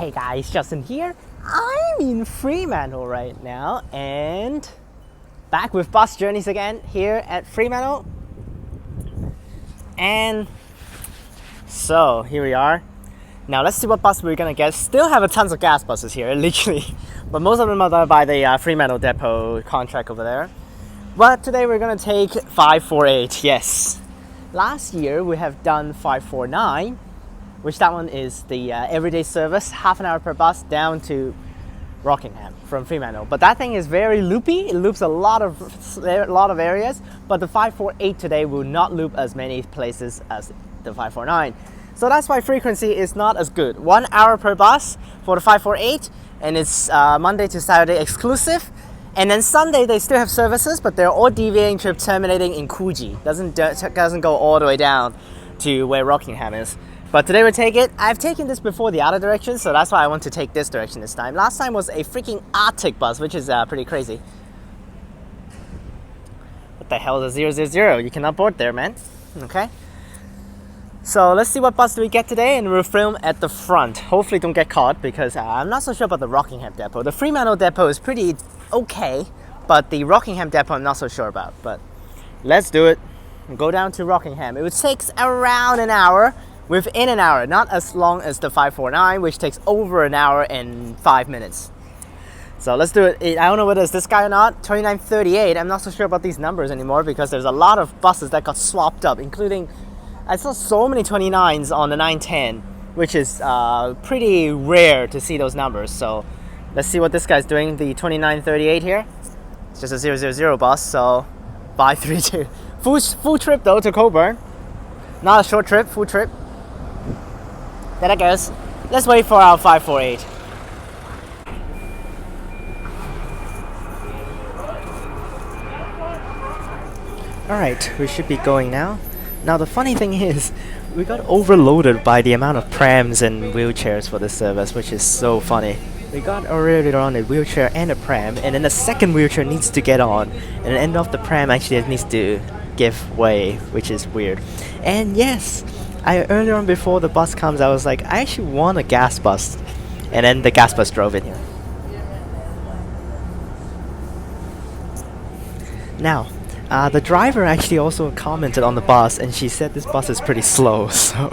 Hey guys, Justin here. I'm in Fremantle right now and back with bus journeys again here at Fremantle. And so here we are. Now let's see what bus we're gonna get. Still have a tons of gas buses here, literally. But most of them are done by the Fremantle depot contract over there. But today we're gonna take 548, yes. Last year we have done 549, which that one is the everyday service, half an hour per bus down to Rockingham from Fremantle. But that thing is very loopy. It loops a lot of areas. But the 548 today will not loop as many places as the 549. So that's why frequency is not as good. 1 hour per bus for the 548, and it's Monday to Saturday exclusive. And then Sunday they still have services, but they're all deviating trips terminating in Coogee. Doesn't go all the way down to where Rockingham is. But today we'll take it. I've taken this before the other direction, so that's why I want to take this direction this time. Last time was a freaking Arctic bus, which is pretty crazy. What the hell is a 000? You cannot board there, man. Okay. So let's see what bus do we get today, and we'll film at the front. Hopefully don't get caught, because I'm not so sure about the Rockingham depot. The Fremantle depot is pretty okay, but the Rockingham depot I'm not so sure about. But let's do it. Go down to Rockingham. It would take around an hour. Within an hour, not as long as the 549, which takes over an hour and 5 minutes. So let's do it. I don't know whether it's this guy or not. 2938. I'm not so sure about these numbers anymore because there's a lot of buses that got swapped up, including I saw so many 29s on the 910, which is pretty rare to see those numbers. So let's see what this guy's doing. The 2938 here. It's just a 000 bus, so 532. Full trip though to Cockburn. Not a short trip, full trip. There it goes. Let's wait for our 548. Alright, we should be going now. Now the funny thing is, we got overloaded by the amount of prams and wheelchairs for this service, which is so funny. We got already on a wheelchair and a pram, and then the second wheelchair needs to get on, and the end of the pram actually needs to give way, which is weird. And yes, earlier on before the bus comes, I was like, I actually want a gas bus, and then the gas bus drove in here. Now, the driver actually also commented on the bus, and she said this bus is pretty slow, so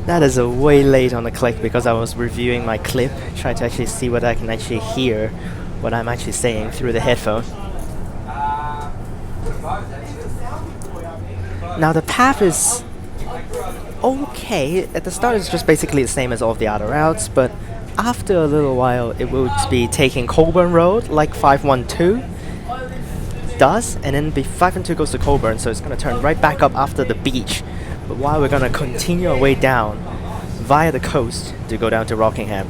that is a way late on the click because I was reviewing my clip, trying to actually see what I can actually hear what I'm actually saying through the headphone. Now the path is okay. At the start it's just basically the same as all of the other routes, but after a little while it will be taking Cockburn Road like 512 does, and then 512 goes to Cockburn, so it's going to turn right back up after the beach. But while we're going to continue our way down via the coast to go down to Rockingham.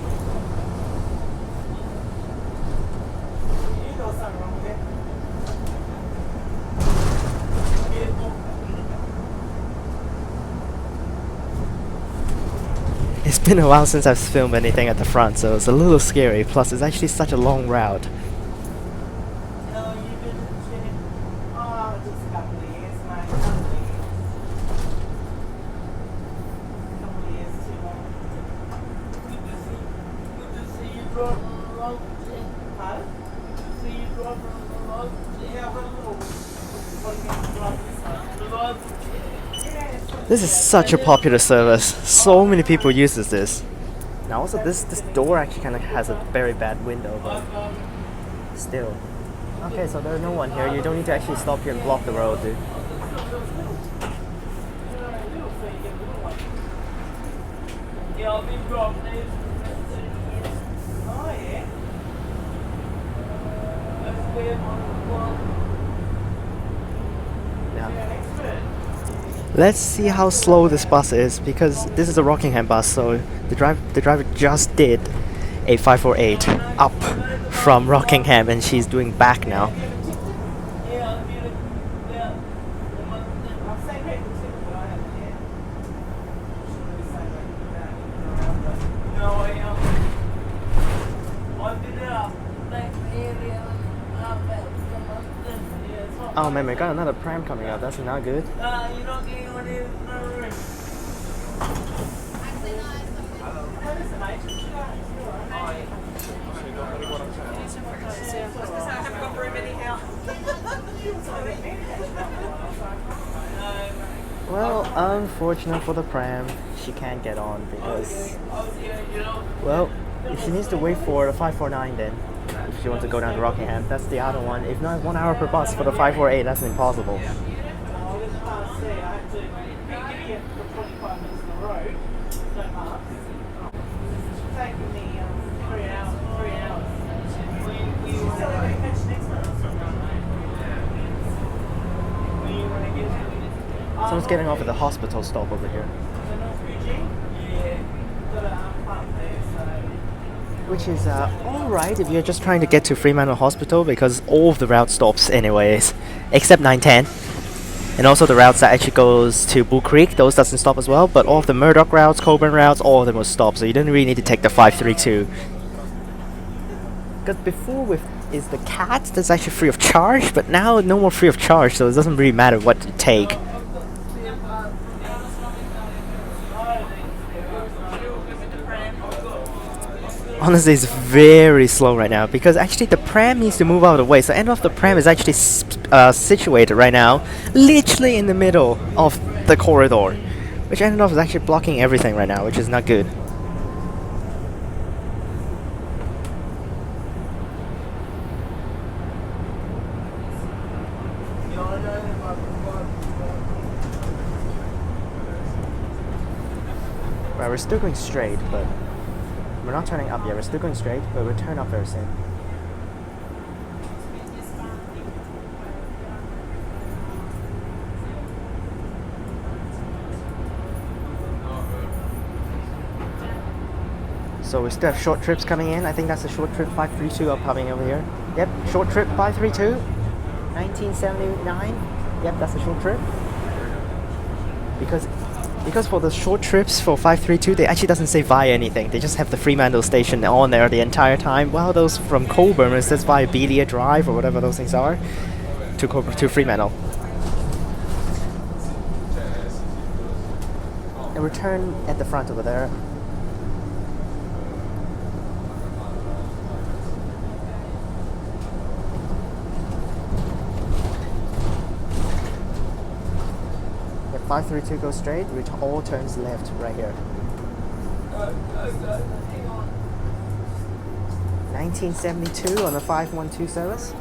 It's been a while since I've filmed anything at the front, so it's a little scary, plus it's actually such a long route. This is such a popular service. So many people uses this. Now also this door actually kind of has a very bad window, but still. Okay, so there's no one here. You don't need to actually stop here and block the road, dude. Let's see how slow this bus is, because this is a Rockingham bus, so the driver just did a 548 up from Rockingham, and she's doing back now. Oh man, we got another pram coming up. That's not good. Well, unfortunate for the pram, she can't get on because, well, she needs to wait for the 549 then. If she wants to go down to Rockingham, that's the other one. If not, 1 hour per bus for the 548, that's impossible. Someone's getting off at the hospital stop over here. Which is alright if you're just trying to get to Fremantle Hospital because all of the route stops anyways, except 910. And also the routes that actually goes to Bull Creek, those doesn't stop as well, but all of the Murdoch routes, Cockburn routes, all of them will stop, so you don't really need to take the 532. Because before with is the cat that's actually free of charge, but now no more free of charge, so it doesn't really matter what you take. Honestly, it's very slow right now because actually the pram needs to move out of the way. So end of the pram is actually situated right now, literally in the middle of the corridor, which end of is actually blocking everything right now, which is not good. Right, we're still going straight, but we're not turning up yet. We're still going straight, but we'll turn up very soon. So we still have short trips coming in. I think that's a short trip 532 upcoming over here. Yep, short trip 532, 1979. Yep, that's a short trip. Because for the short trips for 532, they actually doesn't say via anything. They just have the Fremantle station on there the entire time. While those from Coogee, it says via Belia Drive or whatever those things are to Fremantle. And return at the front over there. If 532 goes straight, which all turns left right here. 1972 on the 512 service.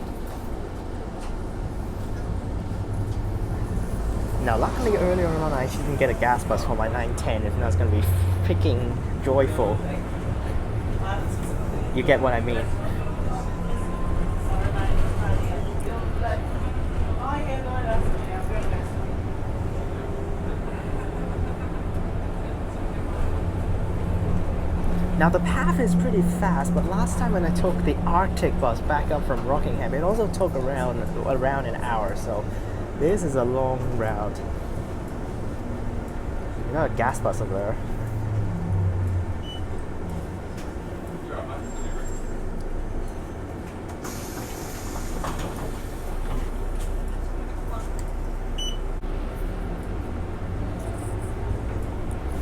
Now, luckily earlier on, I actually didn't get a gas bus for my 910. If not, it's going to be freaking joyful. You get what I mean. Now the path is pretty fast, but last time when I took the Arctic bus back up from Rockingham, it also took around an hour, so this is a long route. You got a gas bus over there.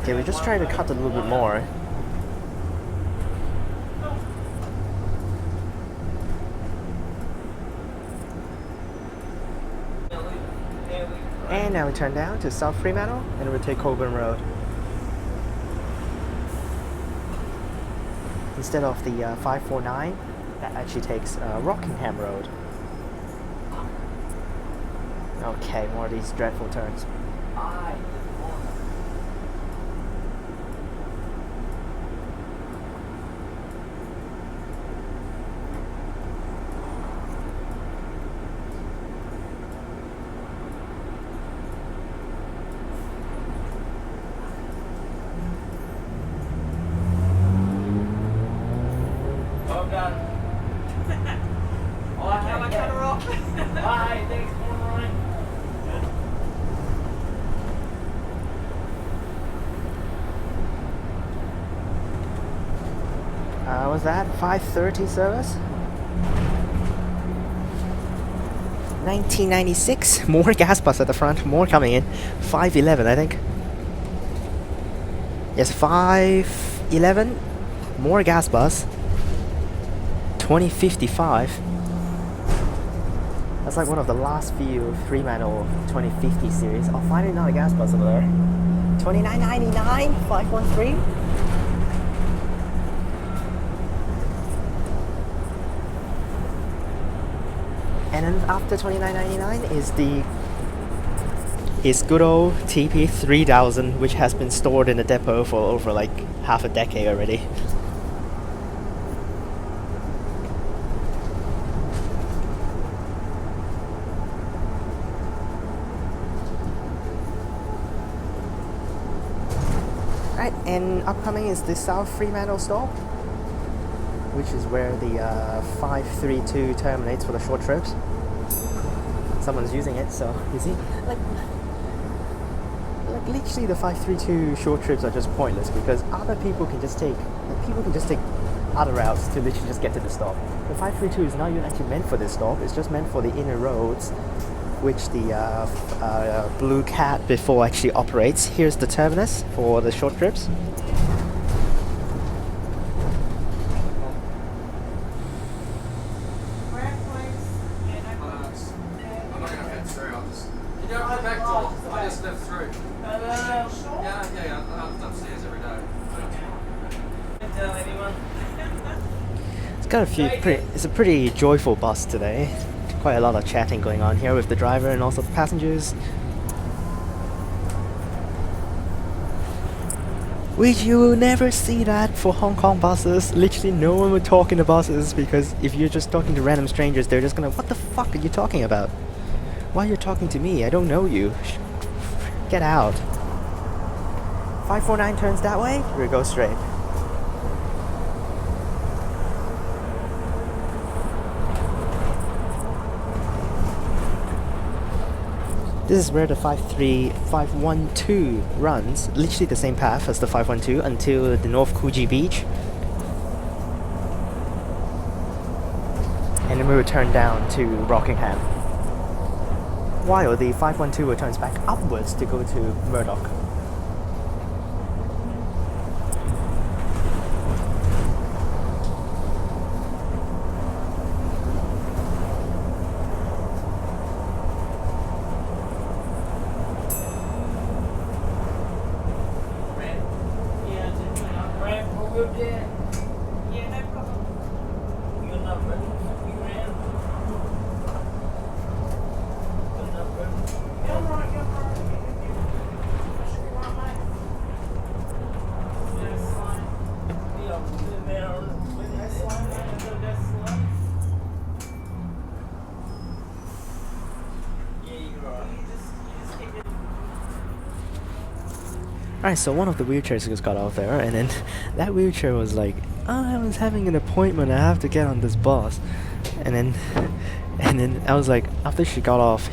Okay, we just try to cut a little bit more. And now we turn down to South Fremantle and we'll take Cockburn Road. Instead of the 549, that actually takes Rockingham Road. Okay, more of these dreadful turns. Was that 530 service? 1996, more gas bus at the front, more coming in. 511, I think. Yes, 511, more gas bus. 2055. That's like one of the last few Fremantle 2050 series. Oh, finally not a gas bus over there. 2999, 513. And then after 2999 is good old TP3000, which has been stored in the depot for over like half a decade already. Right, and upcoming is the South Fremantle stop, which is where the 532 terminates for the short trips. Someone's using it, so you see, like literally the 532 short trips are just pointless because other people can just take, other routes to literally just get to the stop. The 532 is not even actually meant for this stop. It's just meant for the inner roads, which the Blue Cat before actually operates. Here's the terminus for the short trips. It's a pretty joyful bus today. Quite a lot of chatting going on here with the driver and also the passengers. Which you will never see that for Hong Kong buses. Literally no one would talk in the buses because if you're just talking to random strangers, they're just gonna, what the fuck are you talking about? Why are you talking to me? I don't know you. Get out. 549 turns that way, we go straight. This is where the 512 runs, literally the same path as the 512 until the North Coogee Beach. And then we will turn down to Rockingham. While the 512 returns back upwards to go to Murdoch. Alright, so one of the wheelchairs just got out there, and then that wheelchair was like, oh, I was having an appointment, I have to get on this bus. And then I was like, after she got off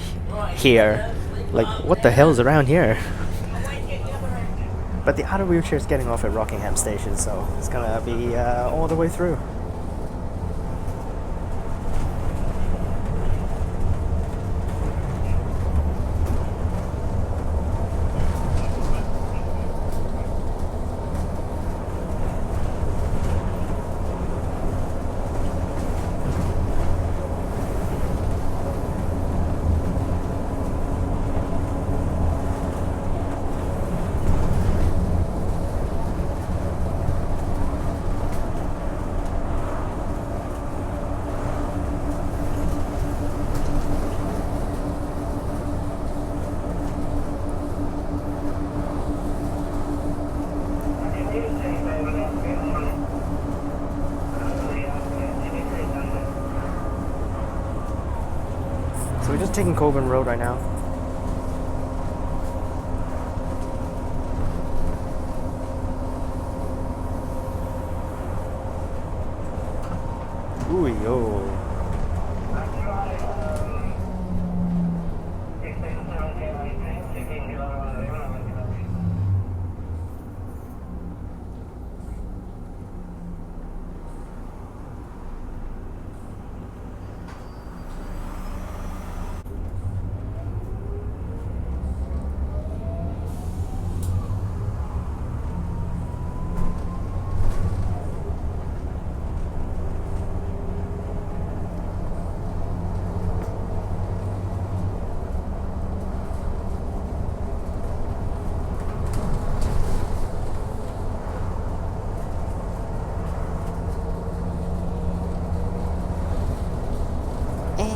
here, like, what the hell is around here? But the other wheelchair is getting off at Rockingham station, so it's gonna be all the way through. So we're just taking Cockburn Road right now. Ooh, yo.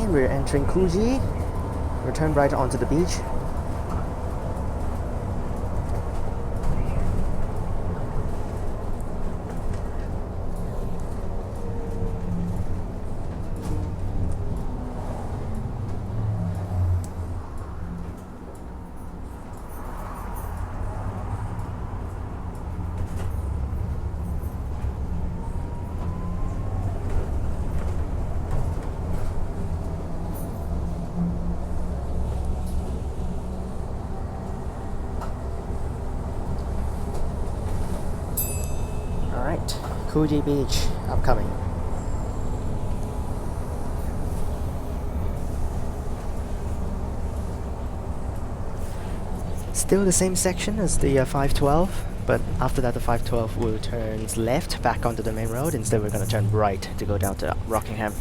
And we're entering Coogee. Return right onto the beach. Alright, Coogee Beach, upcoming. Still the same section as the 512, but after that the 512 will turn left back onto the main road. Instead we're going to turn right to go down to Rockingham.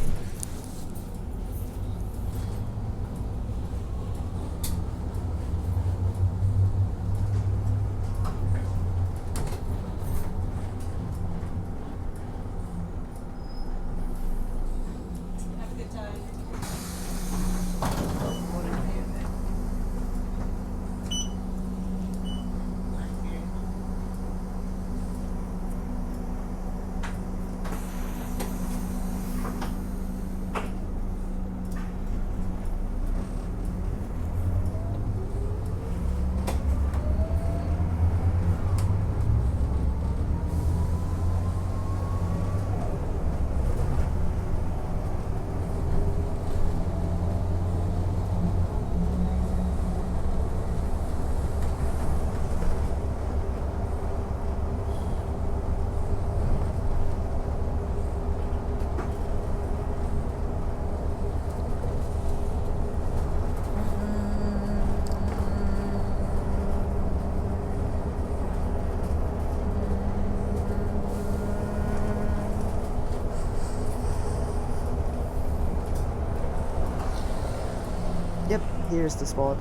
Yep, here's the spot.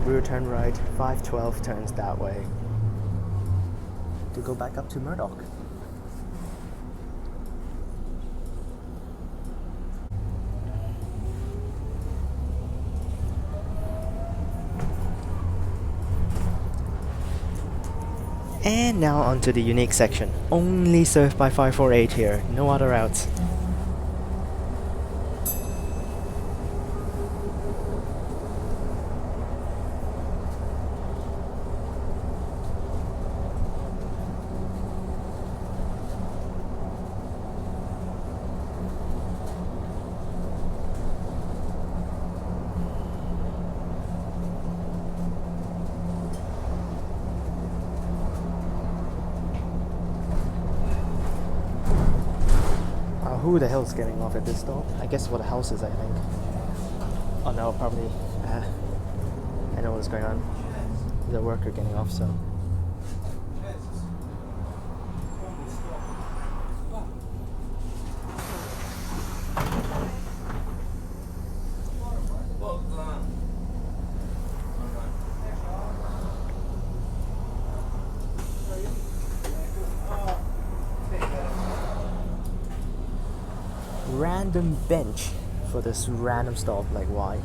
We'll turn right, 512 turns that way to go back up to Murdoch. And now onto the unique section. Only served by 548 here, no other routes. Who the hell's getting off at this stop? I guess for the houses, I think. Oh no, probably. I know what's going on. There's a worker getting off, so. Random bench for this random stop, like why?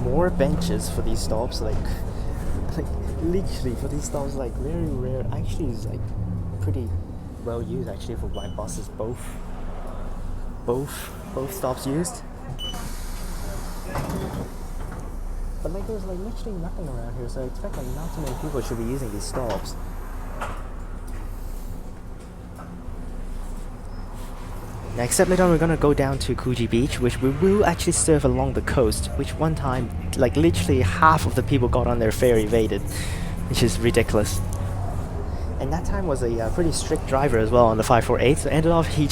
More benches for these stops, like literally for these stops, like very rare. Actually, it's like pretty well used actually for my buses. Both stops used. But like there's like literally nothing around here, so I expect like not too many people should be using these stops. Now, except later on we're gonna go down to Coogee Beach, which we will actually surf along the coast, which one time, like literally half of the people got on their ferry evaded, which is ridiculous. And that time was a pretty strict driver as well on the 548. So ended off he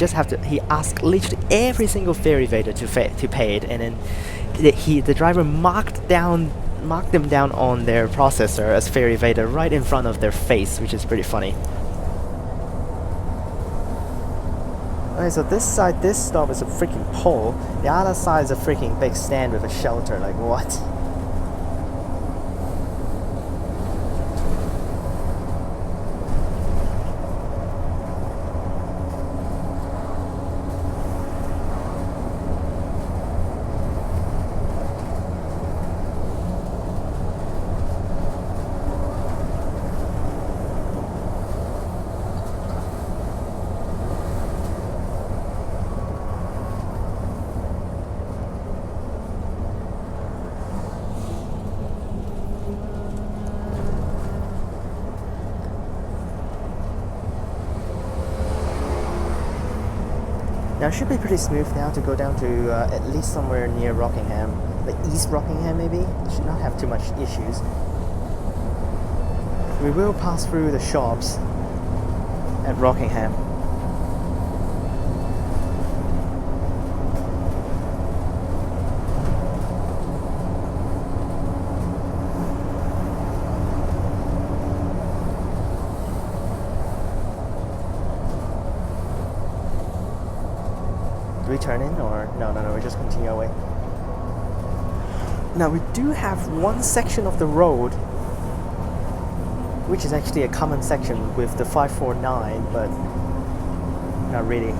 asked literally every single ferry vader to pay it, and then the driver marked them down on their processor as ferry vader right in front of their face, which is pretty funny. Okay, so this stop is a freaking pole. The other side is a freaking big stand with a shelter. Like what? Now it should be pretty smooth now to go down to at least somewhere near Rockingham, like East Rockingham maybe. Should not have too much issues. We will pass through the shops at Rockingham. Do we turn in or no, we just continue our way. Now we do have one section of the road which is actually a common section with the 549, but not really.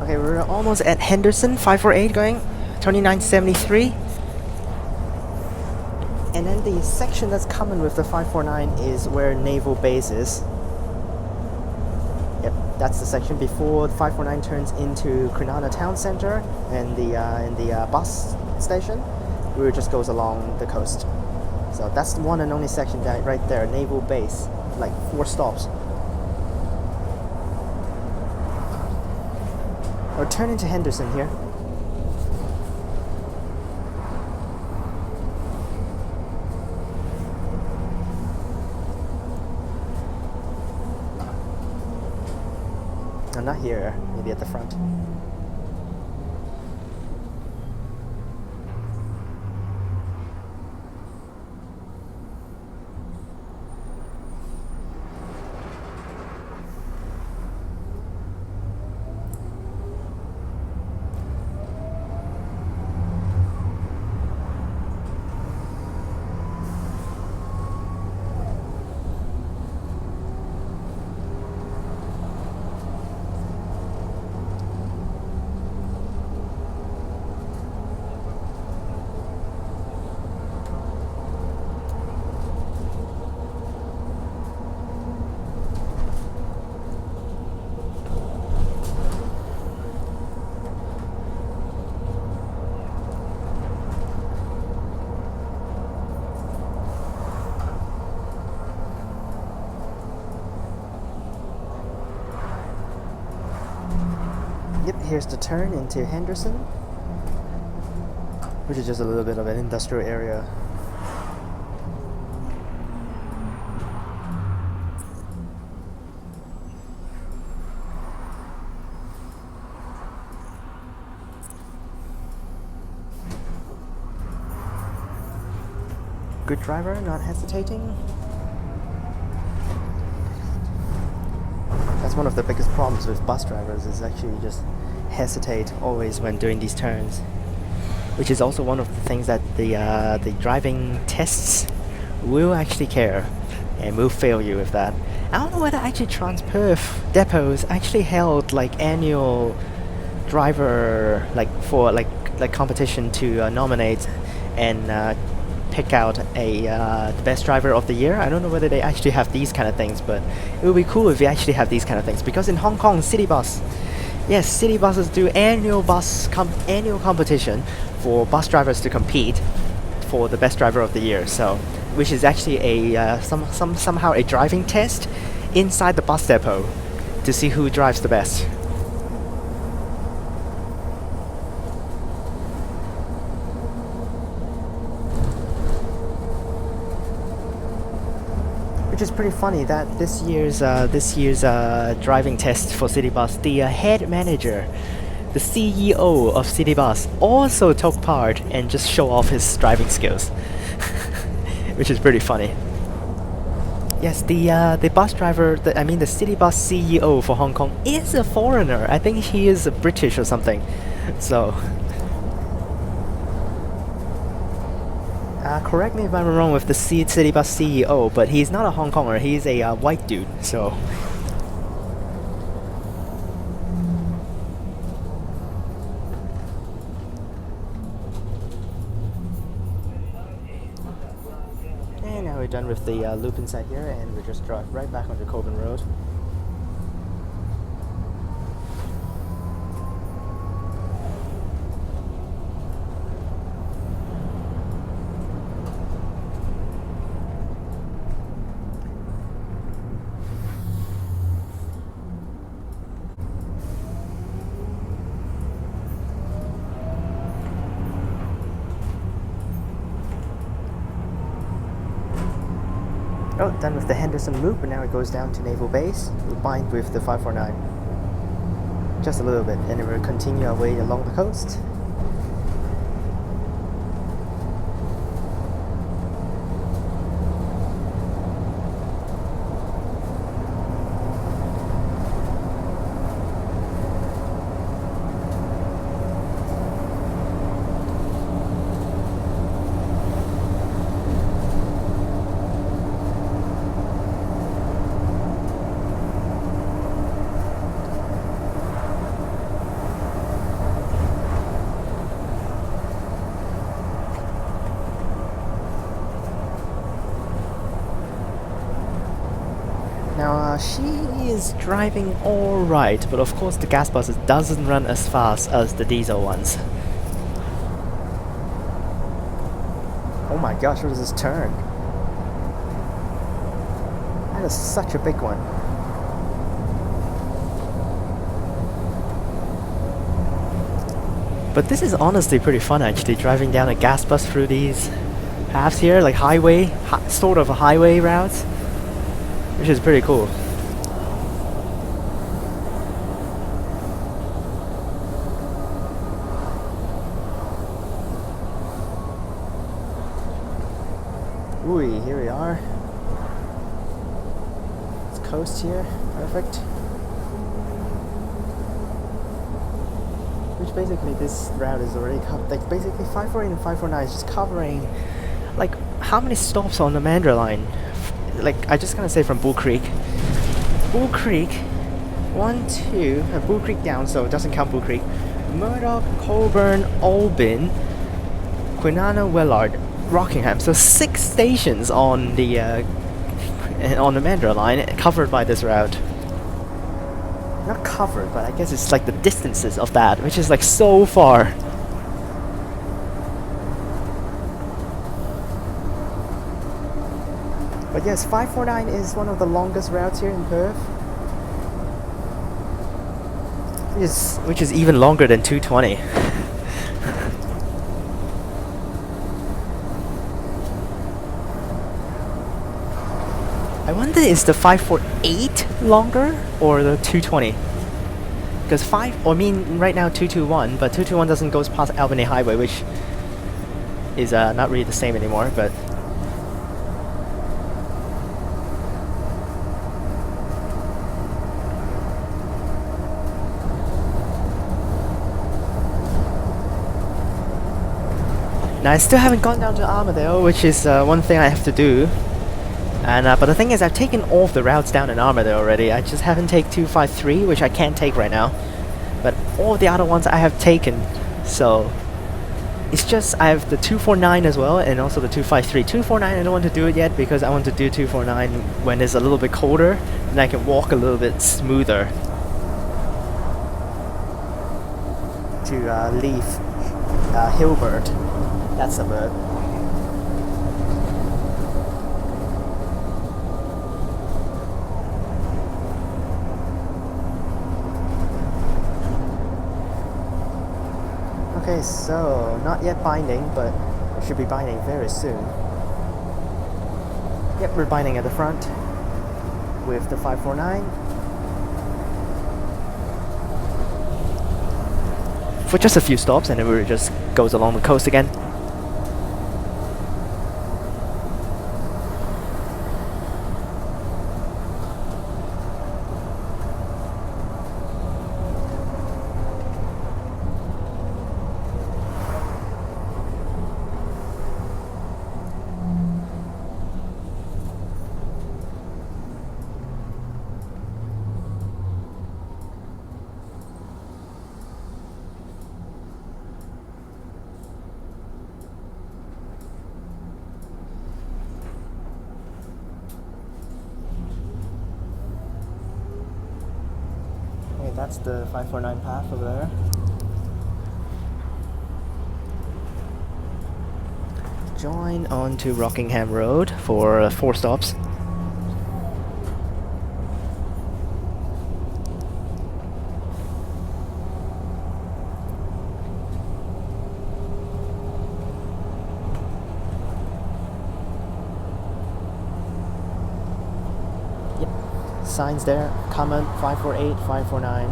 Okay, we're almost at Henderson, 548 going, 2973. And then the section that's common with the 549 is where Naval base is. Yep, that's the section before the 549 turns into Kwinana town center and the bus station. It just goes along the coast. So that's the one and only section that right there, Naval base, like 4 stops. Or turn into Henderson here. No, not here, maybe at the front. Yep, here's the turn into Henderson, which is just a little bit of an industrial area. Good driver, not hesitating. That's one of the biggest problems with bus drivers, is actually just hesitate always when doing these turns, which is also one of the things that the driving tests will actually care. and we'll fail you with that. I don't know whether actually Transperth depots actually held like annual driver for competition to nominate and pick out the best driver of the year. I don't know whether they actually have these kind of things, but it would be cool if we actually have these kind of things, because in Hong Kong, city buses do annual competition for bus drivers to compete for the best driver of the year. So, which is actually a somehow a driving test inside the bus depot to see who drives the best. Which is pretty funny that this year's driving test for City Bus, the head manager, the CEO of City Bus, also took part and just show off his driving skills, which is pretty funny. Yes, the bus driver, the City Bus CEO for Hong Kong is a foreigner. I think he is British or something. So. Correct me if I'm wrong with the City Bus CEO, but he's not a Hong Konger, he's a white dude, so... And now we're done with the loop inside here, and we just drive right back onto Cockburn Road. Oh, done with the Henderson loop, and now it goes down to Naval Base. We'll bind with the 549. Just a little bit, and then we'll continue our way along the coast. Now, she is driving alright, but of course the gas bus doesn't run as fast as the diesel ones. Oh my gosh, what is this turn? That is such a big one. But this is honestly pretty fun actually, driving down a gas bus through these paths here, like sort of a highway routes, which is pretty cool. Ooh, here we are. It's coast here, perfect. Which basically this route is already covered. Like basically 548 and 549 is just covering like how many stops on the Mandra line? Like I just gonna say from Bull Creek. Bull Creek, 1, 2, Bull Creek down, so it doesn't count Bull Creek. Murdoch, Cockburn, Albin, Kwinana, Willard, Rockingham. So 6 stations on the Mandra line covered by this route. Not covered, but I guess it's like the distances of that, which is like so far. But yes, 549 is one of the longest routes here in Perth. Which is even longer than 220. I wonder, is the 548 longer or the 220? Because right now 221, but 221 doesn't go past Albany Highway, which is not really the same anymore, but... Now I still haven't gone down to Armadale, which is one thing I have to do. And but the thing is, I've taken all of the routes down in Armada already. I just haven't taken 253, which I can't take right now. But all the other ones I have taken. So it's just I have the 249 as well, and also the 253. 249 I don't want to do it yet because I want to do 249 when it's a little bit colder, and I can walk a little bit smoother to leave Hilbert. That's the bird. Okay, so not yet binding, but it should be binding very soon. Yep, we're binding at the front with the 549. For just a few stops, and then we just goes along the coast again. That's the 549 path over there. Join on to Rockingham Road for 4 stops. Signs there, comment 548, 549.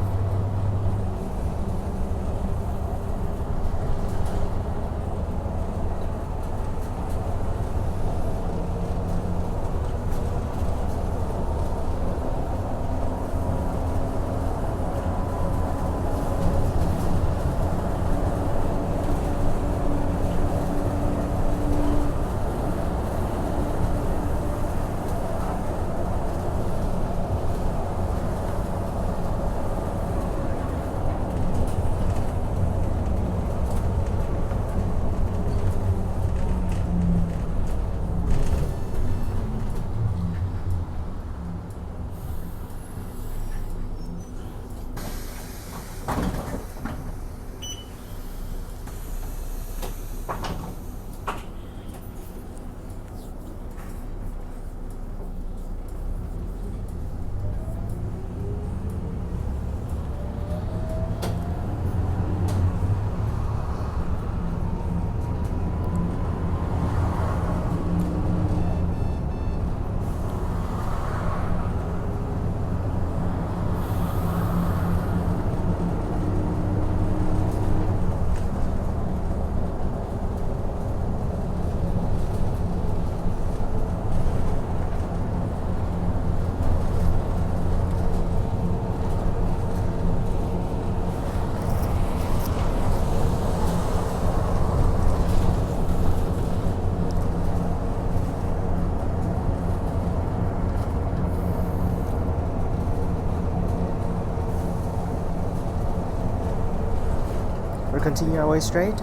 We'll continue our way straight.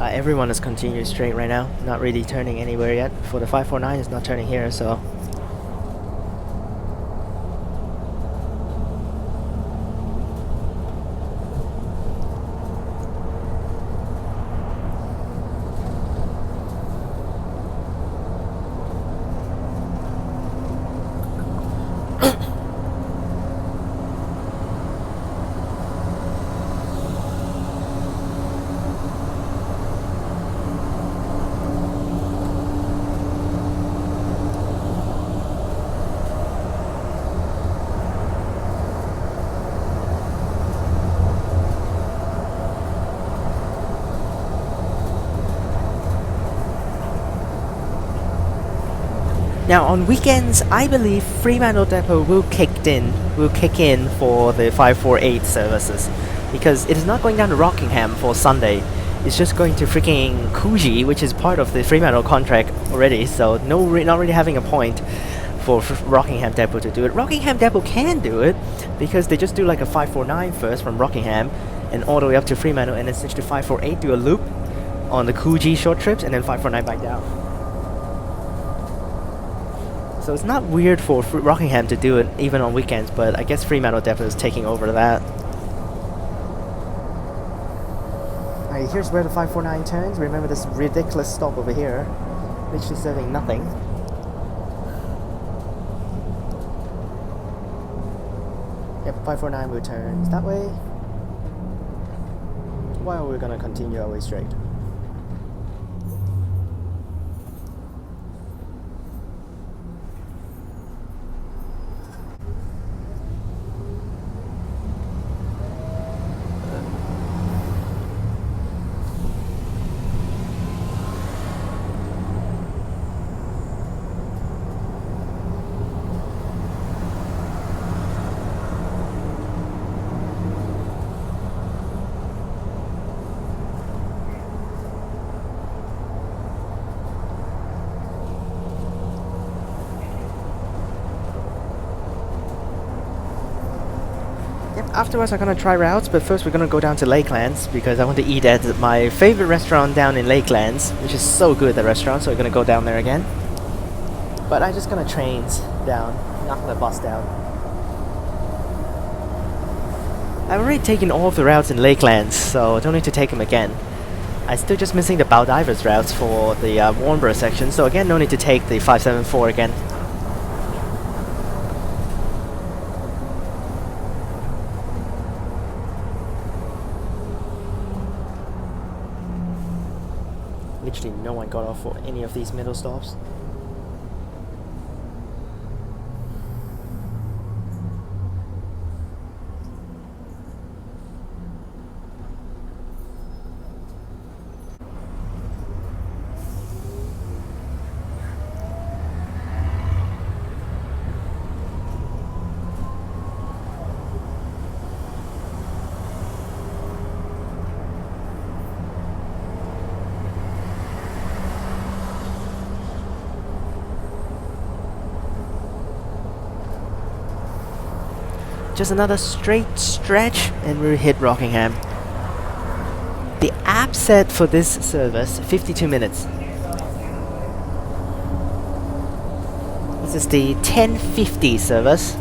Everyone is continuing straight right now, not really turning anywhere yet. For the 549, it's not turning here, so now on weekends, I believe Fremantle Depot will kick in for the 548 services, because it is not going down to Rockingham for Sunday. It's just going to freaking Coogee, which is part of the Fremantle contract already, so not really having a point for Rockingham Depot to do it. Rockingham Depot can do it because they just do like a 549 first from Rockingham and all the way up to Fremantle, and then switch to 548, do a loop on the Coogee short trips, and then 549 back down. So it's not weird for Rockingham to do it even on weekends, but I guess Fremantle Depot is taking over that. Alright, here's where the 549 turns. Remember this ridiculous stop over here, literally serving nothing. Yep, 549 will turn that way, while we're gonna continue our way straight. Afterwards I'm gonna try routes, but first we're gonna go down to Lakelands because I want to eat at my favorite restaurant down in Lakelands, which is so good, the restaurant, so we're gonna go down there again. But I'm just gonna trains down, not gonna bus down. I've already taken all of the routes in Lakelands, so I don't need to take them again. I'm still just missing the Baldivers routes for the Warnborough section, so again no need to take the 574 again. Literally no one got off for any of these middle stops. Just another straight stretch and we'll hit Rockingham. The app set for this service 52 minutes. This is the 10:50 service.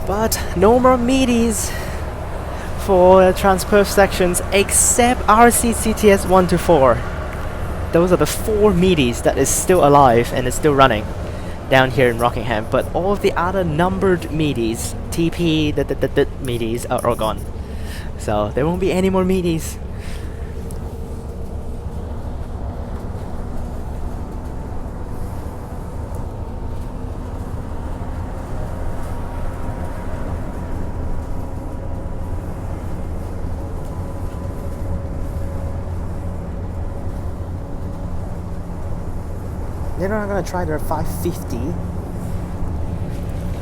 But no more meaties for Transperth sections except RCCTS 1 to 4. Those are the 4 meaties that is still alive and is still running down here in Rockingham. But all of the other numbered meaties, TP meaties are all gone. So there won't be any more meaties. Later I'm gonna try their 550.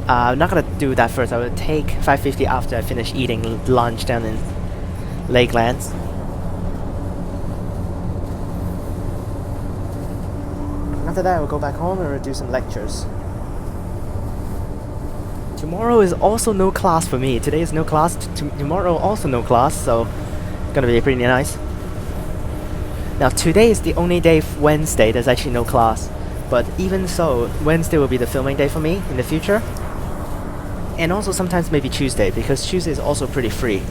I'm not gonna do that first. I will take 550 after I finish eating lunch down in Lakelands. After that, I will go back home and we'll do some lectures. Tomorrow is also no class for me. Today is no class. Tomorrow also no class, so gonna be pretty nice. Now today is the only day, Wednesday, there's actually no class. But even so, Wednesday will be the filming day for me in the future. And also sometimes maybe Tuesday, because Tuesday is also pretty free.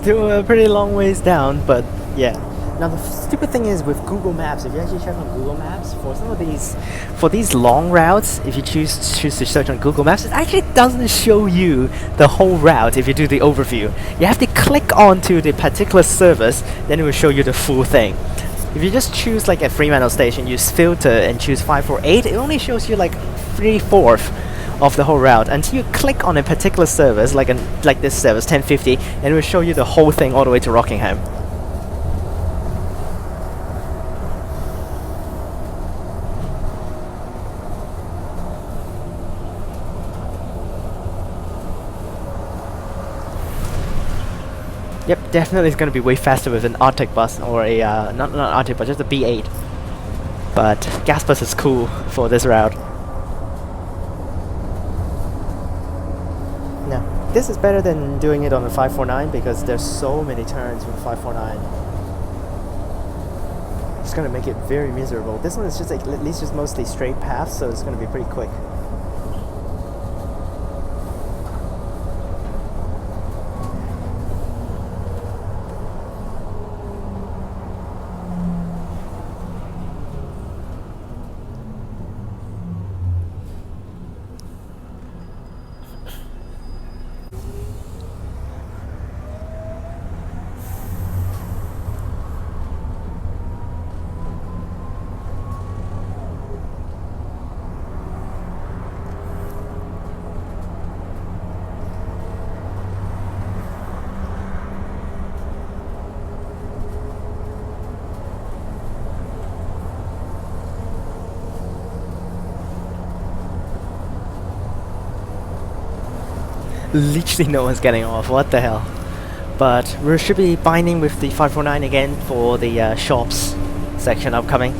still a pretty long ways down, but yeah. Now the stupid thing is with Google Maps, if you actually check on Google Maps for some of these long routes, if you choose to search on Google Maps, it actually doesn't show you the whole route. If you do the overview, you have to click onto the particular service, then it will show you the full thing. If you just choose like a Fremantle station, use filter and choose 548, it only shows you like 3/4 of the whole route until you click on a particular service, like this service 1050, and it will show you the whole thing all the way to Rockingham. Yep, definitely it's going to be way faster with an Arctic bus or a not Arctic, but just a B8. But gas bus is cool for this route. Now, this is better than doing it on the 549 because there's so many turns with 549. It's going to make it very miserable. This one is just like, at least just mostly straight paths, so it's going to be pretty quick. Literally no one's getting off, what the hell. But we should be binding with the 549 again for the shops section upcoming.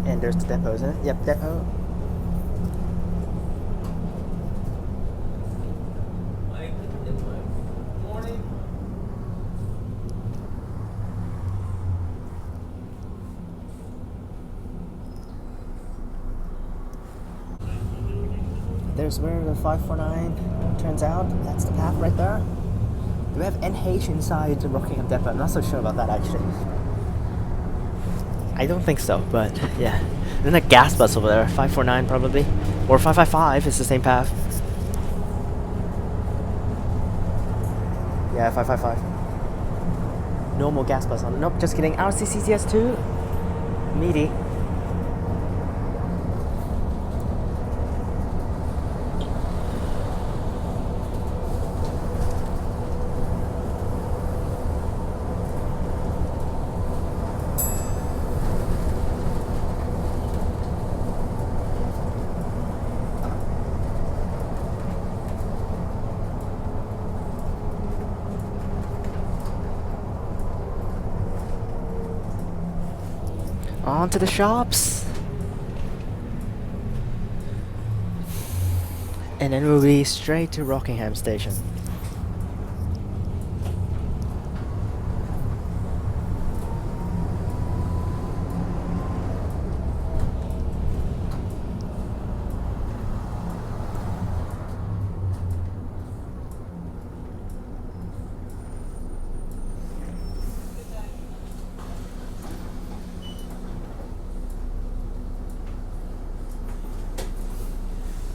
And there's the depot, isn't it? Yep, depot. There's where the 549 turns out. That's the path right there. Do we have NH inside the Rockingham depot? I'm not so sure about that actually. I don't think so, but yeah. Then a gas bus over there, 549 probably. Or 555, it's the same path. Yeah, 555. Normal gas bus on. Nope, just kidding. RCCCS2. Meaty. On to the shops. And then we'll be straight to Rockingham station.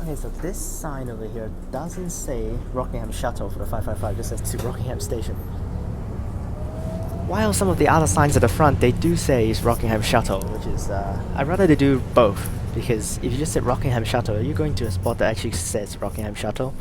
Okay, so this sign over here doesn't say Rockingham Shuttle for the 555, just says to Rockingham Station. While some of the other signs at the front, they do say it's Rockingham Shuttle, which is, I'd rather they do both, because if you just say Rockingham Shuttle, you're going to a spot that actually says Rockingham Shuttle.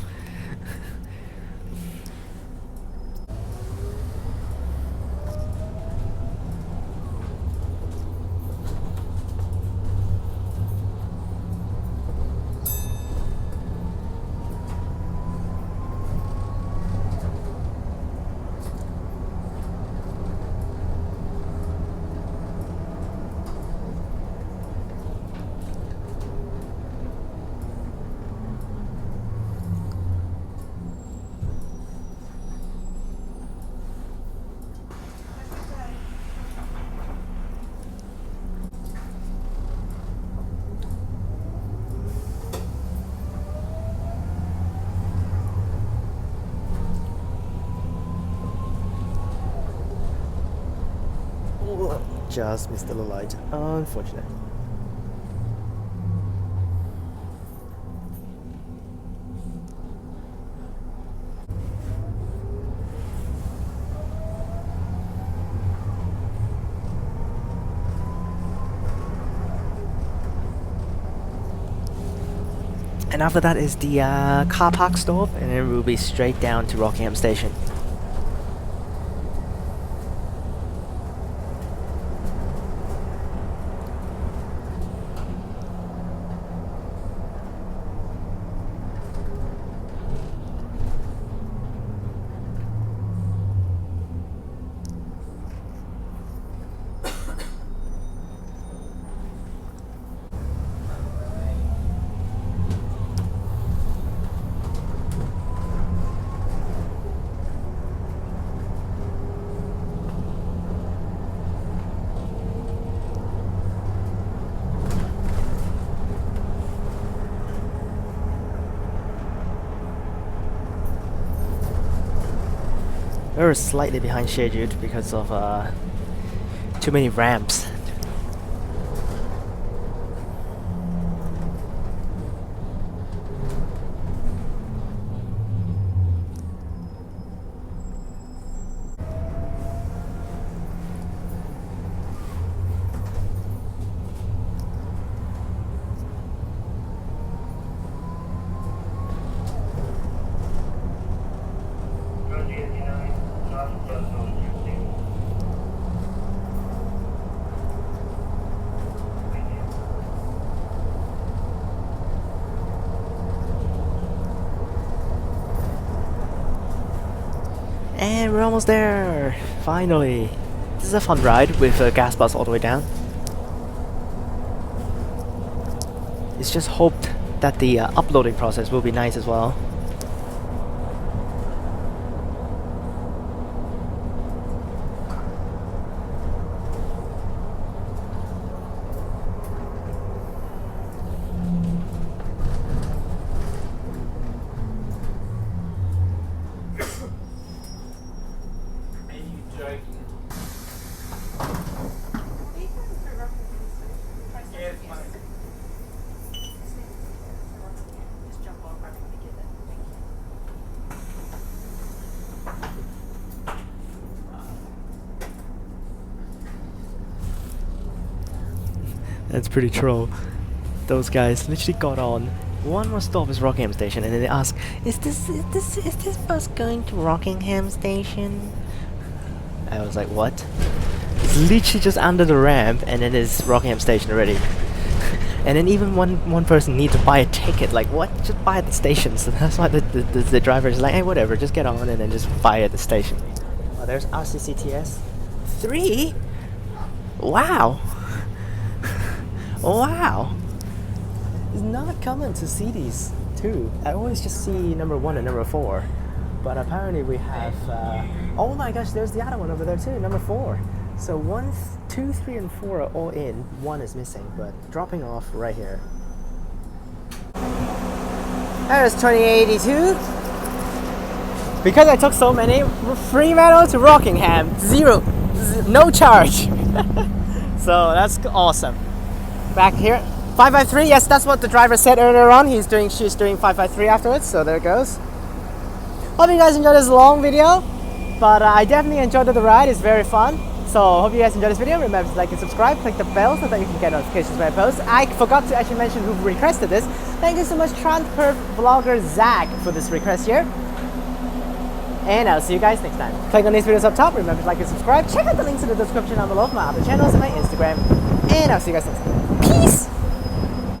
Just missed the light, unfortunate. And after that is the car park stop, and then we'll be straight down to Rockingham Station. We're slightly behind schedule because of too many ramps. And we're almost there! Finally! This is a fun ride with a gas bus all the way down. It's just hoped that the uploading process will be nice as well. That's pretty troll. Those guys literally got on. One more stop is Rockingham Station, and then they ask, is this bus going to Rockingham Station? I was like, what? It's literally just under the ramp, and then it's Rockingham Station already. And then even one person needs to buy a ticket. Like, what? Just buy at the station. So that's why the driver is like, hey, whatever, just get on and then just buy at the station. Oh, there's RCCTS 3. Wow. Wow. It's not common to see these two. I always just see number 1 and number 4. But apparently we have, oh my gosh, there's the other one over there too, number 4. So 1, 2, 3, and 4 are all in. 1 is missing, but dropping off right here. There's 2082. Because I took so many, Fremantle to Rockingham, no charge. So that's awesome. Back here, 553, yes, that's what the driver said earlier on. She's doing 553 afterwards, so there it goes. Hope you guys enjoyed this long video, but I definitely enjoyed the ride. It's very fun. So hope you guys enjoyed this video. Remember to like and subscribe, click the bell so that you can get notifications when I post. I forgot to actually mention who requested this. Thank you so much, Transperth vlogger Zach, for this request here. And I'll see you guys next time. Click on these videos up top. Remember to like and subscribe. Check out the links in the description down below for my other channels and my Instagram. And I'll see you guys next time. Peace!